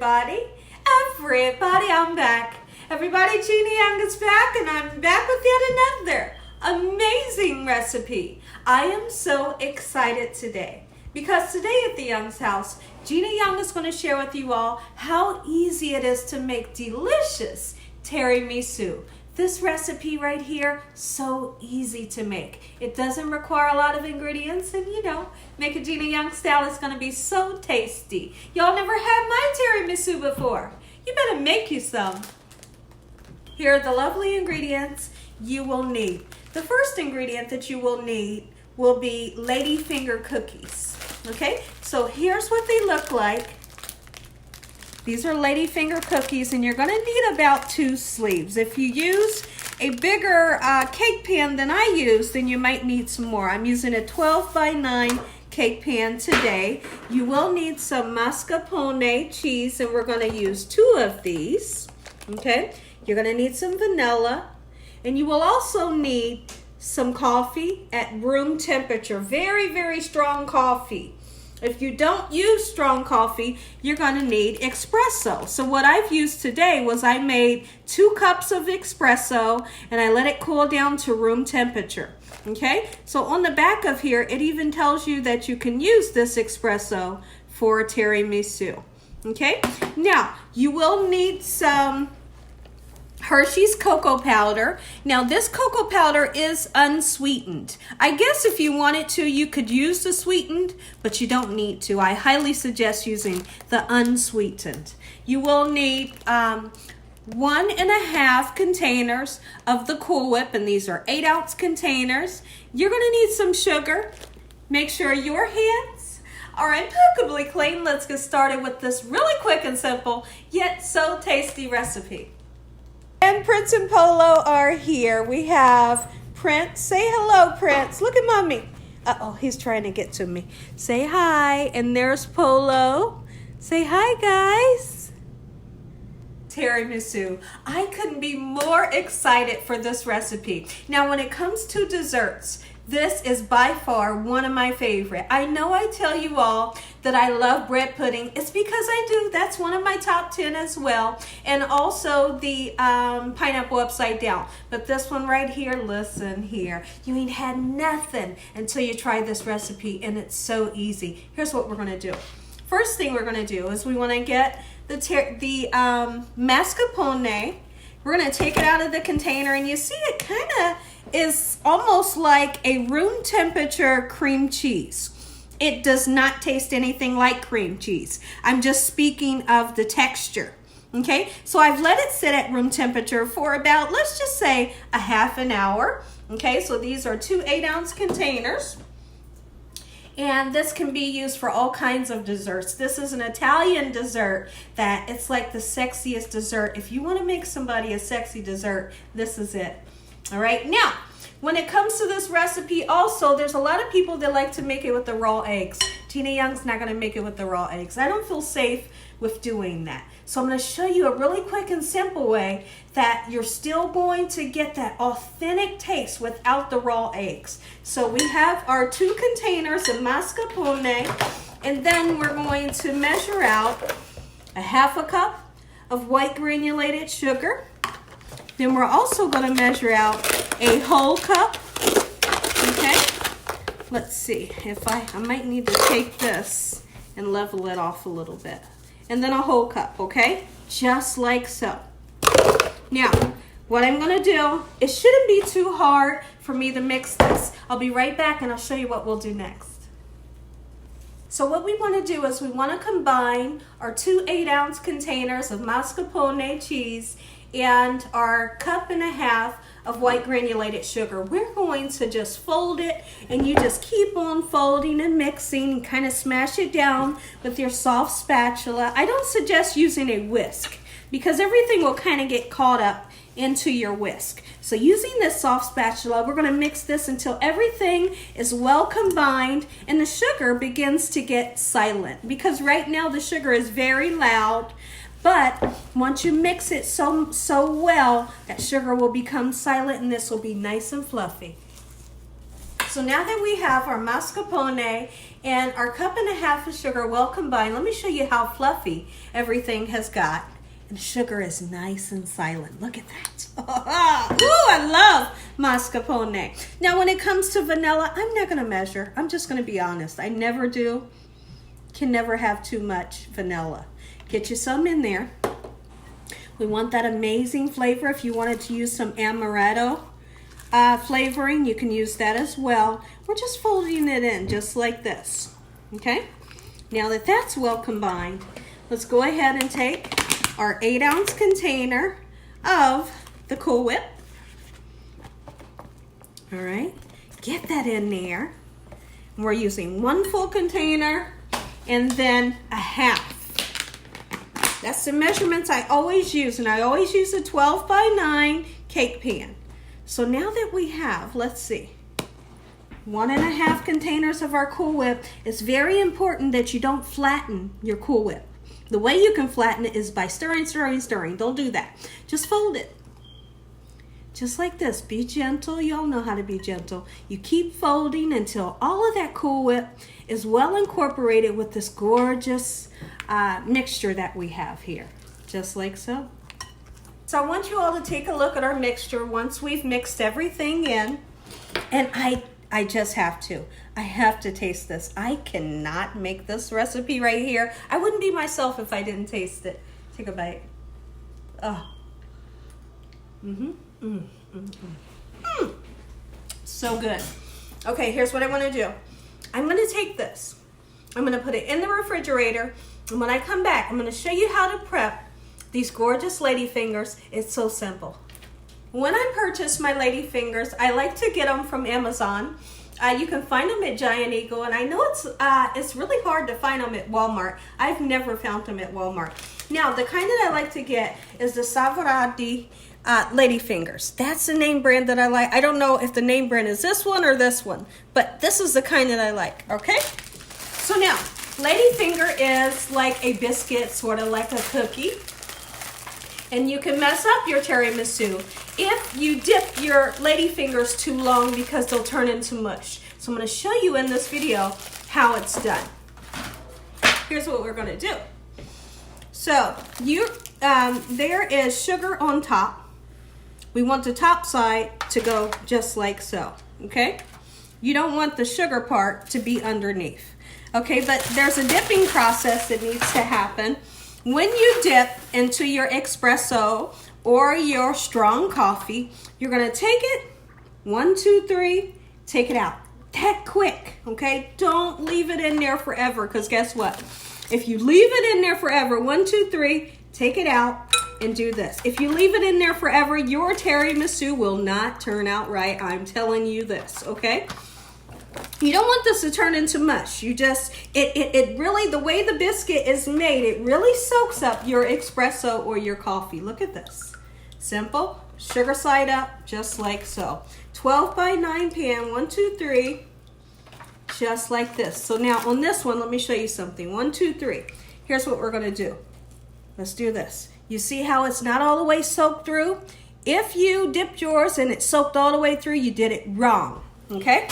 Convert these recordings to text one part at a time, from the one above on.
everybody. Everybody, I'm back. Everybody, Gina Young is back, and I'm back with yet another amazing recipe. I am so excited today because today at the Young's house, Gina Young is going to share with you all how easy it is to make delicious tiramisu. This recipe right here, so easy to make. It doesn't require a lot of ingredients, and make a Gina Young style is going to be so tasty. Y'all never had my tiramisu before. You better make you some. Here are the lovely ingredients you will need. The first ingredient that you will need will be ladyfinger cookies. Okay, so here's what they look like. These are ladyfinger cookies, and you're going to need about 2 sleeves. If you use a bigger cake pan than I use, then you might need some more. I'm using a 12 by 9 cake pan today. You will need some mascarpone cheese, and we're going to use 2 of these. Okay, you're going to need some vanilla, and you will also need some coffee at room temperature. Very, very strong coffee. If you don't use strong coffee, you're going to need espresso. So what I've used today was I made 2 cups of espresso and I let it cool down to room temperature. Okay, so on the back of here, it even tells you that you can use this espresso for tiramisu. Okay, now you will need some Hershey's cocoa powder. Now this cocoa powder is unsweetened. I guess if you wanted to, you could use the sweetened, but you don't need to. I highly suggest using the unsweetened. You will need 1.5 containers of the Cool Whip, and these are 8-ounce containers. You're gonna need some sugar. Make sure your hands are impeccably clean. Let's get started with this really quick and simple, yet so tasty recipe. And Prince and Polo are here. We have Prince. Say hello, Prince. Look at mommy. Uh-oh, he's trying to get to me. Say hi. And there's Polo. Say hi, guys. Tiramisu. I couldn't be more excited for this recipe. Now, when it comes to desserts, this is by far one of my favorite. I know I tell you all that I love bread pudding. It's because I do. That's one of my top 10 as well. And also the pineapple upside down. But this one right here, listen here. You ain't had nothing until you try this recipe, and it's so easy. Here's what we're going to do. First thing we're going to do is we want to get the mascarpone. We're going to take it out of the container, and you see it kind of is almost like a room temperature cream cheese. It does not taste anything like cream cheese. I'm just speaking of the texture. Okay, so I've let it sit at room temperature for about, let's just say, a half an hour. Okay, so these are 2 8-ounce containers. And this can be used for all kinds of desserts. This is an Italian dessert that it's like the sexiest dessert. If you want to make somebody a sexy dessert, this is it. All right, now, when it comes to this recipe also, there's a lot of people that like to make it with the raw eggs. Gina Young's not gonna make it with the raw eggs. I don't feel safe with doing that. So I'm gonna show you a really quick and simple way that you're still going to get that authentic taste without the raw eggs. So we have our 2 containers of mascarpone, and then we're going to measure out a 1/2 cup of white granulated sugar. Then we're also going to measure out a whole cup. Okay, let's see if I might need to take this and level it off a little bit. And then a whole cup, okay? Just like so. Now, what I'm going to do, it shouldn't be too hard for me to mix this. I'll be right back and I'll show you what we'll do next. So what we want to do is we want to combine our 2 8-ounce containers of mascarpone cheese and our 1.5 cups of white granulated sugar. We're going to just fold it, and you just keep on folding and mixing and kind of smash it down with your soft spatula. I don't suggest using a whisk because everything will kind of get caught up into your whisk. So using this soft spatula, we're going to mix this until everything is well combined and the sugar begins to get silent, because right now the sugar is very loud. But once you mix it so well, that sugar will become silent and this will be nice and fluffy. So now that we have our mascarpone and our 1.5 cups of sugar well combined, let me show you how fluffy everything has got. And sugar is nice and silent. Look at that. Ooh, I love mascarpone. Now when it comes to vanilla, I'm not gonna measure. I'm just gonna be honest. I never do. Can never have too much vanilla. Get you some in there. We want that amazing flavor. If you wanted to use some amaretto flavoring, you can use that as well. We're just folding it in just like this, okay? Now that that's well combined, let's go ahead and take our 8-ounce container of the Cool Whip. All right, get that in there. We're using 1 full container and then a half. That's the measurements I always use, and I always use a 12 by 9 cake pan. So now that we have, let's see, 1.5 containers of our Cool Whip, it's very important that you don't flatten your Cool Whip. The way you can flatten it is by stirring, stirring, stirring. Don't do that. Just fold it. Just like this. Be gentle. Y'all know how to be gentle. You keep folding until all of that Cool Whip is well incorporated with this gorgeous mixture that we have here. Just like so. So I want you all to take a look at our mixture once we've mixed everything in. And I just have to. I have to taste this. I cannot make this recipe right here. I wouldn't be myself if I didn't taste it. Take a bite. Oh. So good. Okay, here's what I want to do. I'm going to take this. I'm going to put it in the refrigerator. And when I come back, I'm going to show you how to prep these gorgeous lady fingers. It's so simple. When I purchase my lady fingers, I like to get them from Amazon. You can find them at Giant Eagle, and I know it's really hard to find them at Walmart. I've never found them at Walmart. Now, the kind that I like to get is the Savarati lady fingers. That's the name brand that I like. I don't know if the name brand is this one or this one, but this is the kind that I like, okay? So now, lady finger is like a biscuit, sort of like a cookie. And you can mess up your tiramisu if you dip your lady fingers too long because they'll turn into mush. So I'm going to show you in this video how it's done. Here's what we're going to do. So there is sugar on top. We want the top side to go just like so, okay? You don't want the sugar part to be underneath, okay? But there's a dipping process that needs to happen. When you dip into your espresso or your strong coffee, you're going to take it, 1, 2, 3, take it out. That quick, okay? Don't leave it in there forever, because guess what? If you leave it in there forever, 1, 2, 3, take it out and do this. If you leave it in there forever, your tiramisu will not turn out right. I'm telling you this, okay? You don't want this to turn into mush. You just, it really, the way the biscuit is made, it really soaks up your espresso or your coffee. Look at this. Simple. Sugar side up, just like so. 12 by 9 pan, 1, 2, 3, just like this. So now on this one, let me show you something. 1, 2, 3. Here's what we're going to do. Let's do this. You see how it's not all the way soaked through? If you dipped yours and it soaked all the way through, you did it wrong, okay?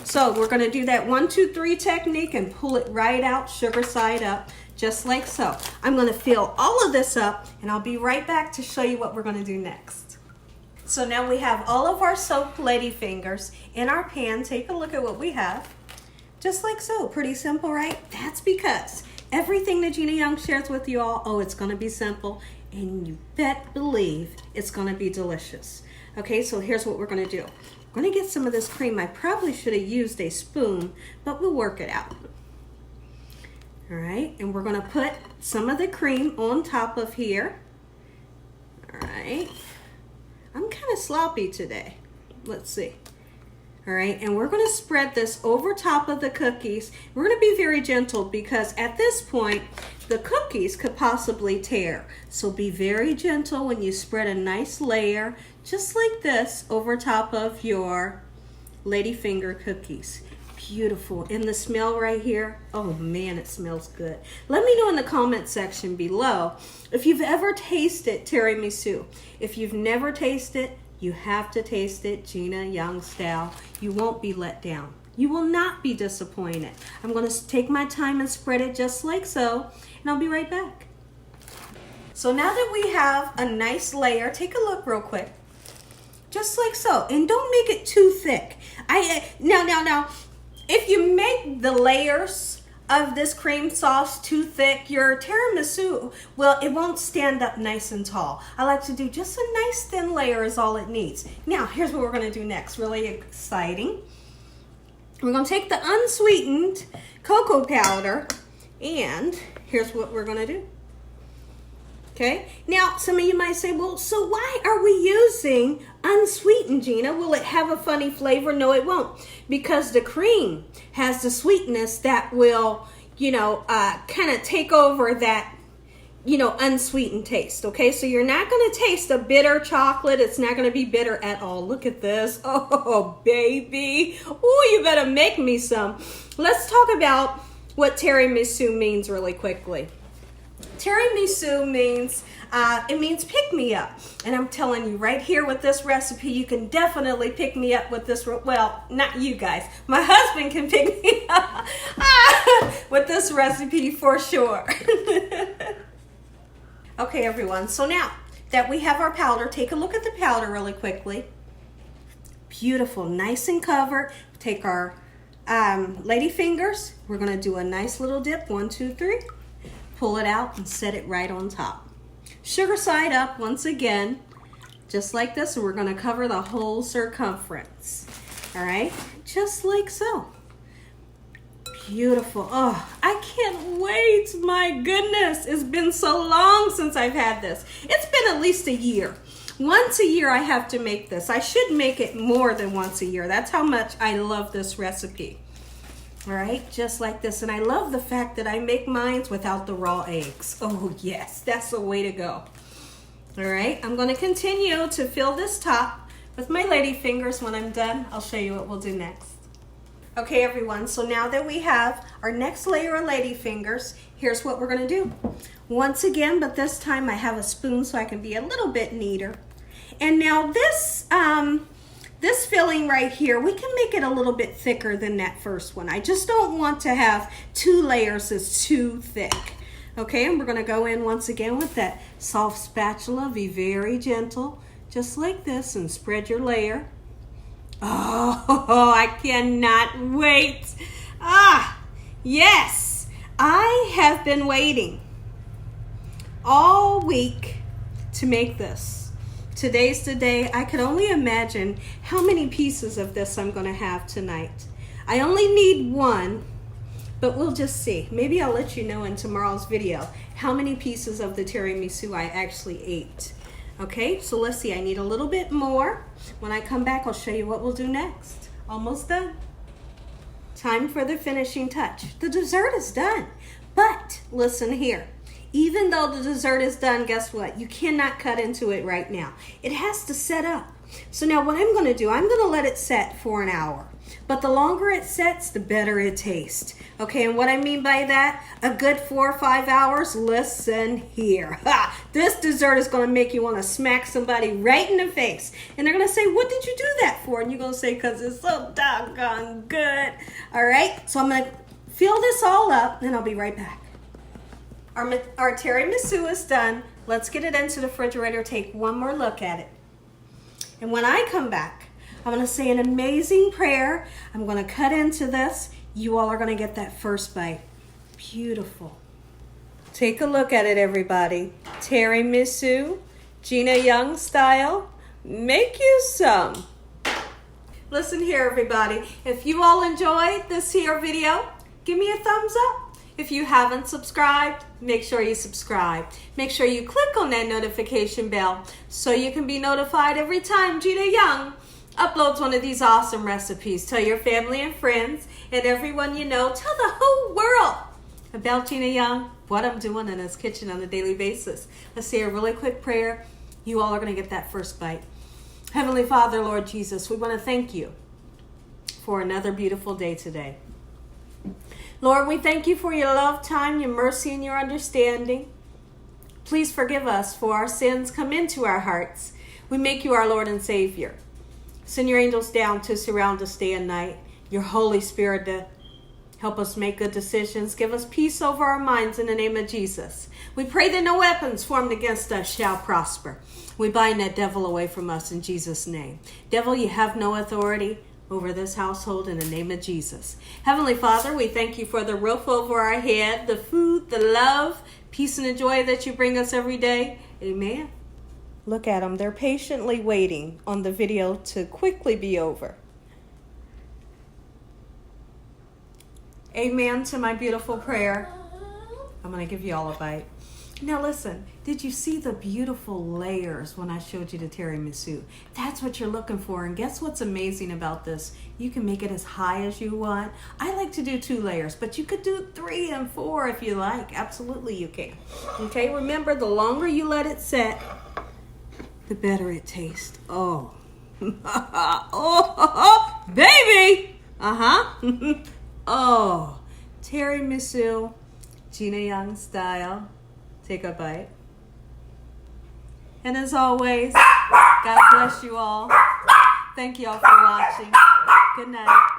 So we're going to do that 1, 2, 3 technique and pull it right out, sugar side up, just like so. I'm going to fill all of this up, and I'll be right back to show you what we're going to do next. So now we have all of our soaked lady fingers in our pan. Take a look at what we have. Just like so. Pretty simple, right? That's because everything that Gina Young shares with you all, oh, it's going to be simple, and you bet believe it's going to be delicious. Okay, so here's what we're going to do. I'm going to get some of this cream. I probably should have used a spoon, but we'll work it out. All right, and we're going to put some of the cream on top of here. All right. I'm kind of sloppy today. Let's see. All right, and we're going to spread this over top of the cookies. We're going to be very gentle because at this point, the cookies could possibly tear. So be very gentle when you spread a nice layer, just like this, over top of your ladyfinger cookies. Beautiful. And the smell right here, oh man, it smells good. Let me know in the comment section below if you've ever tasted tiramisu. If you've never tasted, You have to taste it Gina Young style. You won't be let down. You will not be disappointed. I'm going to take my time and spread it just like so, and I'll be right back. So now that we have a nice layer, take a look real quick. Just like so, and don't make it too thick. Now, if you make the layers of this cream sauce too thick, your tiramisu, well, it won't stand up nice and tall. I like to do just a nice thin layer is all it needs. Now, here's what we're gonna do next, really exciting. We're gonna take the unsweetened cocoa powder, and here's what we're gonna do. Okay, now some of you might say, well, so why are we using unsweetened, Gina? Will it have a funny flavor? No, it won't, because the cream has the sweetness that will, kind of take over that, unsweetened taste. Okay, so you're not going to taste a bitter chocolate. It's not going to be bitter at all. Look at this. Oh, baby. Oh, you better make me some. Let's talk about what tiramisu means really quickly. Tiramisu means, it means pick me up. And I'm telling you right here with this recipe, you can definitely pick me up with this, well, not you guys. My husband can pick me up with this recipe for sure. Okay, everyone, so now that we have our powder, take a look at the powder really quickly. Beautiful, nice and covered. Take our lady fingers. We're gonna do a nice little dip, 1, 2, 3. Pull it out and set it right on top. Sugar side up once again, just like this, and we're gonna cover the whole circumference. All right, just like so. Beautiful. Oh, I can't wait. My goodness, it's been so long since I've had this. It's been at least a year. Once a year I have to make this. I should make it more than once a year. That's how much I love this recipe. All right, just like this. And I love the fact that I make mine without the raw eggs. Oh yes, that's the way to go. All right, I'm gonna continue to fill this top with my lady fingers. When I'm done, I'll show you what we'll do next. Okay, everyone, so now that we have our next layer of lady fingers, here's what we're gonna do. Once again, but this time I have a spoon so I can be a little bit neater. And now this filling right here, we can make it a little bit thicker than that first one. I just don't want to have 2 layers that's too thick. Okay, and we're gonna go in once again with that soft spatula. Be very gentle, just like this, and spread your layer. Oh, I cannot wait. Yes, I have been waiting all week to make this. Today's the day. I can only imagine how many pieces of this I'm gonna have tonight. I only need 1, but we'll just see. Maybe I'll let you know in tomorrow's video how many pieces of the tiramisu I actually ate. Okay, so let's see, I need a little bit more. When I come back, I'll show you what we'll do next. Almost done. Time for the finishing touch. The dessert is done, but listen here. Even though the dessert is done, guess what? You cannot cut into it right now. It has to set up. So now what I'm gonna do, I'm gonna let it set for an hour. But the longer it sets, the better it tastes. Okay, and what I mean by that, a good 4 or 5 hours, listen here. This dessert is gonna make you wanna smack somebody right in the face. And they're gonna say, what did you do that for? And you're gonna say, because it's so doggone good. All right, so I'm gonna fill this all up, and I'll be right back. Our tiramisu is done. Let's get it into the refrigerator, take one more look at it. And when I come back, I'm gonna say an amazing prayer. I'm gonna cut into this. You all are gonna get that first bite. Beautiful. Take a look at it, everybody. Tiramisu, Gina Young style. Make you some. Listen here, everybody. If you all enjoyed this here video, give me a thumbs up. If you haven't subscribed, make sure you subscribe. Make sure you click on that notification bell so you can be notified every time Gina Young uploads one of these awesome recipes. Tell your family and friends and everyone you know. Tell the whole world about Gina Young, what I'm doing in this kitchen on a daily basis. Let's say a really quick prayer. You all are going to get that first bite. Heavenly Father, Lord Jesus, we want to thank you for another beautiful day today. Lord, we thank you for your love, time, your mercy, and your understanding. Please forgive us for our sins come into our hearts. We make you our Lord and Savior. Send your angels down to surround us day and night. Your Holy Spirit to help us make good decisions. Give us peace over our minds in the name of Jesus. We pray that no weapons formed against us shall prosper. We bind that devil away from us in Jesus' name. Devil, you have no authority over this household in the name of Jesus. Heavenly Father, we thank you for the roof over our head, the food, the love, peace, and the joy that you bring us every day. Amen. Look at them. They're patiently waiting on the video to quickly be over. Amen to my beautiful prayer. I'm going to give you all a bite. Now listen, did you see the beautiful layers when I showed you the tiramisu? That's what you're looking for. And guess what's amazing about this? You can make it as high as you want. I like to do 2 layers, but you could do 3 and 4 if you like. Absolutely you can. Okay, remember, the longer you let it set, the better it tastes. Oh. Oh, baby. Uh-huh. Oh, tiramisu, Gina Young style. Take a bite. And as always, God bless you all. Thank you all for watching. Good night.